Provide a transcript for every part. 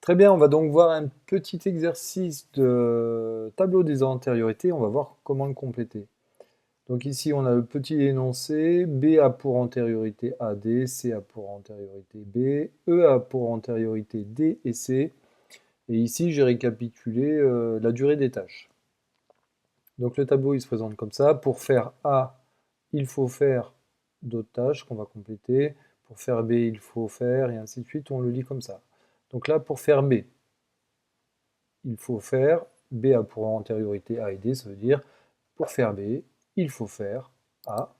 Très bien, on va donc voir un petit exercice de tableau des antériorités. On va voir comment le compléter. Donc ici, on a le petit énoncé. B a pour antériorité AD, C a pour antériorité B, E a pour antériorité D et C. Et ici, j'ai récapitulé la durée des tâches. Donc le tableau, il se présente comme ça. Pour faire A, il faut faire d'autres tâches qu'on va compléter. Pour faire B, il faut faire, et ainsi de suite. On le lit comme ça. Donc là, pour faire B, il faut faire, B a pour antériorité A et D, ça veut dire, pour faire B, il faut faire A,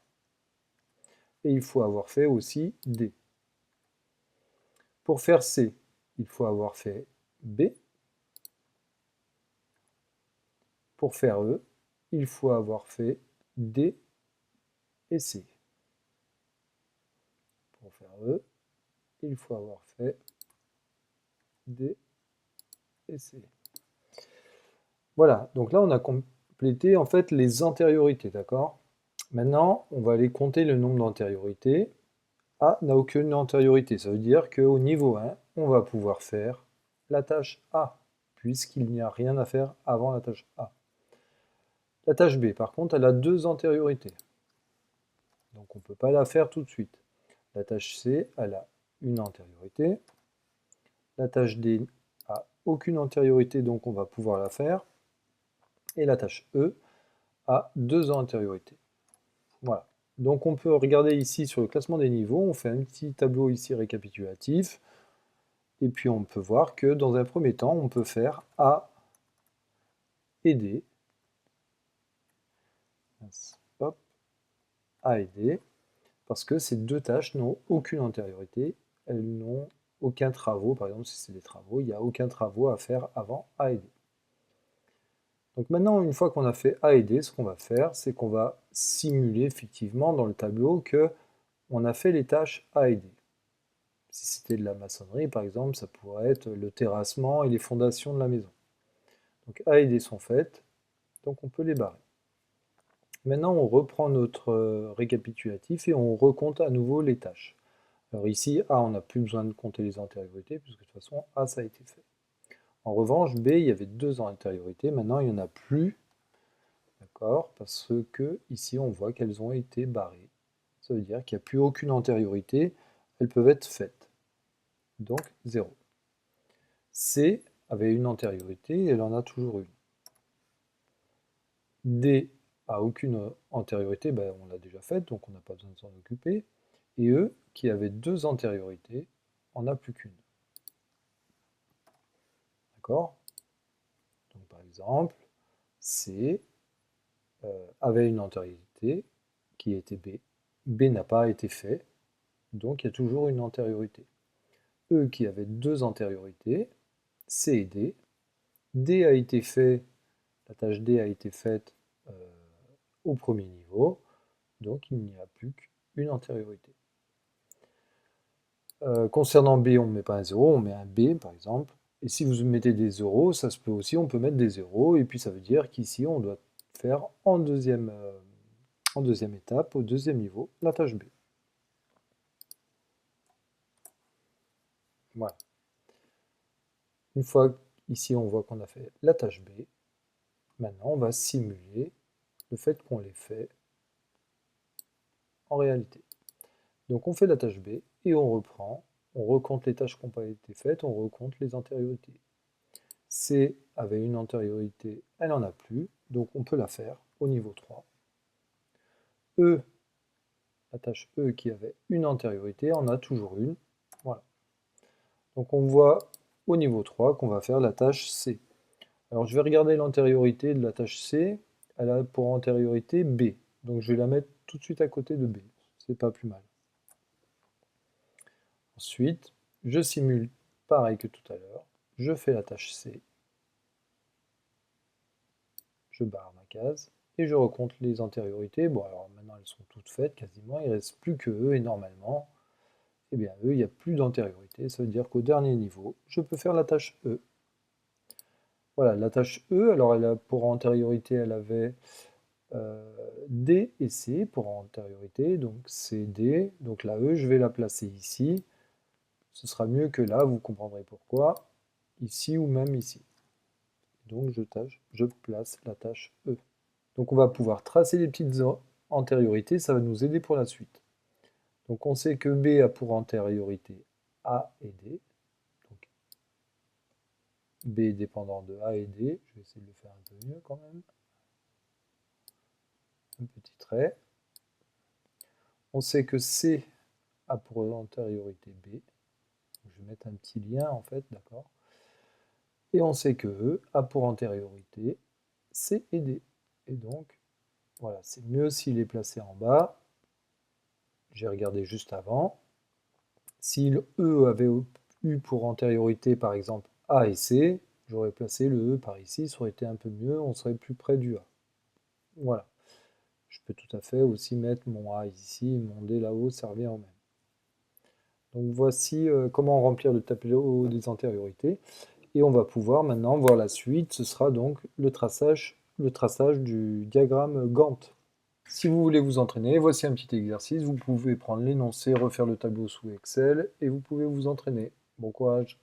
et il faut avoir fait aussi D. Pour faire C, il faut avoir fait B. Pour faire E, il faut avoir fait D et C. Pour faire E, il faut avoir fait D et C. Voilà, donc là on a complété en fait les antériorités, d'accord? Maintenant, on va aller compter le nombre d'antériorités. A n'a aucune antériorité, ça veut dire qu'au niveau 1, on va pouvoir faire la tâche A, puisqu'il n'y a rien à faire avant la tâche A. La tâche B, par contre, elle a deux antériorités, donc on ne peut pas la faire tout de suite. La tâche C, elle a une antériorité. La tâche D a aucune antériorité, donc on va pouvoir la faire. Et la tâche E a deux antériorités. Voilà. Donc on peut regarder ici sur le classement des niveaux, on fait un petit tableau ici récapitulatif. Et puis on peut voir que dans un premier temps, on peut faire A et D. Hop, A et D. Parce que ces deux tâches n'ont aucune antériorité. Elles n'ont aucun travaux. Par exemple, si c'est des travaux, il n'y a aucun travaux à faire avant A et D. Donc maintenant, une fois qu'on a fait A et D, ce qu'on va faire, c'est qu'on va simuler effectivement dans le tableau qu'on a fait les tâches A et D. Si c'était de la maçonnerie, par exemple, ça pourrait être le terrassement et les fondations de la maison. Donc A et D sont faites, donc on peut les barrer. Maintenant, on reprend notre récapitulatif et on recompte à nouveau les tâches. Alors ici, A, on n'a plus besoin de compter les antériorités, puisque de toute façon, A, ça a été fait. En revanche, B, il y avait deux antériorités, maintenant il n'y en a plus, d'accord, parce que ici, on voit qu'elles ont été barrées. Ça veut dire qu'il n'y a plus aucune antériorité, elles peuvent être faites. Donc, 0. C avait une antériorité, et elle en a toujours une. D a aucune antériorité, ben, on l'a déjà faite, donc on n'a pas besoin de s'en occuper. Et E, qui avait deux antériorités, en a plus qu'une. D'accord? Donc par exemple, C avait une antériorité qui était B. B n'a pas été fait, donc il y a toujours une antériorité. E qui avait deux antériorités, C et D. D a été fait, la tâche D a été faite au premier niveau, donc il n'y a plus qu'une antériorité. Concernant B, on ne met pas un 0, on met un B par exemple. Et si vous mettez des 0, ça se peut aussi, on peut mettre des 0, et puis ça veut dire qu'ici on doit faire en deuxième étape, au deuxième niveau, la tâche B. Voilà. Une fois ici on voit qu'on a fait la tâche B, maintenant on va simuler le fait qu'on l'ait fait en réalité. Donc on fait la tâche B et on reprend, on recompte les tâches qui n'ont pas été faites, on recompte les antériorités. C avait une antériorité, elle n'en a plus, donc on peut la faire au niveau 3. E, la tâche E qui avait une antériorité, en a toujours une. Voilà. Donc on voit au niveau 3 qu'on va faire la tâche C. Alors je vais regarder l'antériorité de la tâche C, elle a pour antériorité B. Donc je vais la mettre tout de suite à côté de B, c'est pas plus mal. Ensuite, je simule pareil que tout à l'heure, je fais la tâche C, je barre ma case, et je recompte les antériorités. Bon, alors maintenant elles sont toutes faites quasiment, il ne reste plus que E, et normalement, eh bien E, il n'y a plus d'antériorité, ça veut dire qu'au dernier niveau, je peux faire la tâche E. Voilà, la tâche E, alors elle a pour antériorité, elle avait D et C pour antériorité, donc c'est D, donc la E, je vais la placer ici, ce sera mieux que là, vous comprendrez pourquoi. ici ou même ici. Donc je place la tâche E. Donc on va pouvoir tracer les petites antériorités, ça va nous aider pour la suite. Donc on sait que B a pour antériorité A et D. Donc B est dépendant de A et D. Je vais essayer de le faire un peu mieux quand même. Un petit trait. On sait que C a pour antériorité B. Je vais mettre un petit lien en fait, d'accord. Et on sait que E a pour antériorité C et D. Et donc, voilà, c'est mieux s'il est placé en bas. J'ai regardé juste avant. Si le E avait eu pour antériorité, par exemple, A et C, j'aurais placé le E par ici, ça aurait été un peu mieux, on serait plus près du A. Voilà. Je peux tout à fait aussi mettre mon A ici et mon D là-haut, ça revient au même. Donc voici comment remplir le tableau des antériorités. Et on va pouvoir maintenant voir la suite, ce sera donc le traçage du diagramme Gantt. Si vous voulez vous entraîner, voici un petit exercice, vous pouvez prendre l'énoncé, refaire le tableau sous Excel, et vous pouvez vous entraîner. Bon courage!